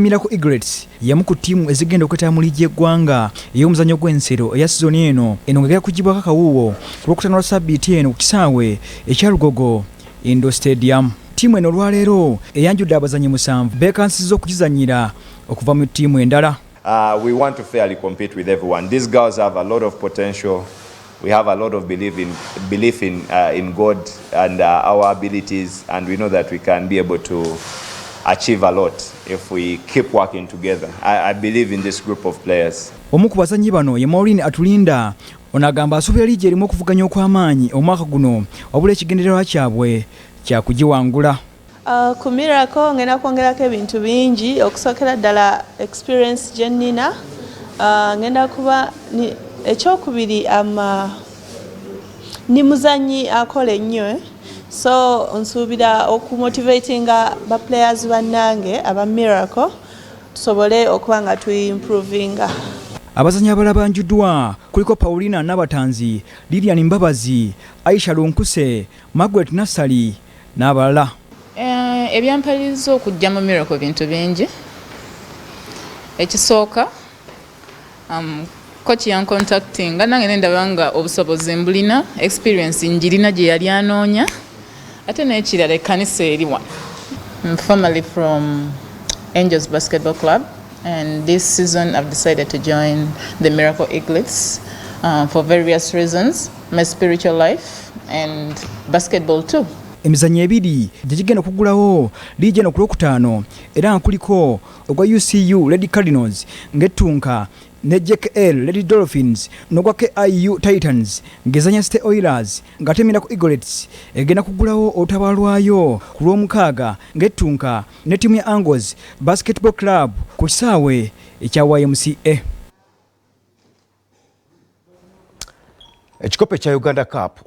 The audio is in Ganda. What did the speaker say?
Miracle Eaglets yamu ku ttiimu ezigenda okwetamula ly'eggwanga ey'omuzannyo gw'ensero eya sizoni eno ng'egenda kuggyibwako akawuuwo ku lwokutaano lwa ssabbiiti eno ku kisaawe ekya Lugogo Indoor Stadium. Ttiimu eno olwaleero eyanjudde abazannyi 7 beekansizza okugizannyira okuva mu ttiimu endala. We want to fairly compete with everyone. These girls have a lot of potential. We have a lot of belief in God and our abilities, and we know that we can be able to achieve a lot if we keep working together. I believe in this group of players. Omu ku bazannyi bano ye Maureen Atulinda ono agamba asuubira liigi erimu okuvuganya okw'amaanyi omwaka guno wabula ekigendererwa kyabwe kya kugiwangula. Ku Miracle ngenda kwongerako ebintu bingi okusookera ddala experience gye nnina. Ngenda kuba ekyokubiri ni muzannyi akola ennyo. So nsuubira okumotivatinga ba players bannange aba Miracle tusobole okuba nga tuimprovinga. Abazannyi abalala banjuddwa kuliko Paulina Nabatanzi, Lilian Mbabazi, Aisha Lunkuse, Margaret Nassali n'abalala. Ebyampaliriza okujja mu Miracle bintu bingi. Ekisooka coach yan contacting nange nendaba nga obusobozi mbulina, experience njirina gye yali anoonya. Ate n'ekirala ekkanisa eri wano. I'm formerly from Angels Basketball Club, and this season I've decided to join the Miracle Eaglets for various reasons, my spiritual life and basketball too. Emizannyo ebiri gye gigenda okuggulawo liigi eno ku lwokutaano era nga kuliko ogwa UCU Lady Cardinals ng'ettunka ne JKL Lady Dolphins n'ogwa KIU Titans ng'ezanya State Oilers ng'ate Miracle Eaglets egenda kuggulawo olutaba lwayo ku lw'omukaaga ng'ettunka ne ttiimu ya Angles Basketball Club ku kisaawe ekya YMCA. Ekikopo ekya Uganda Cup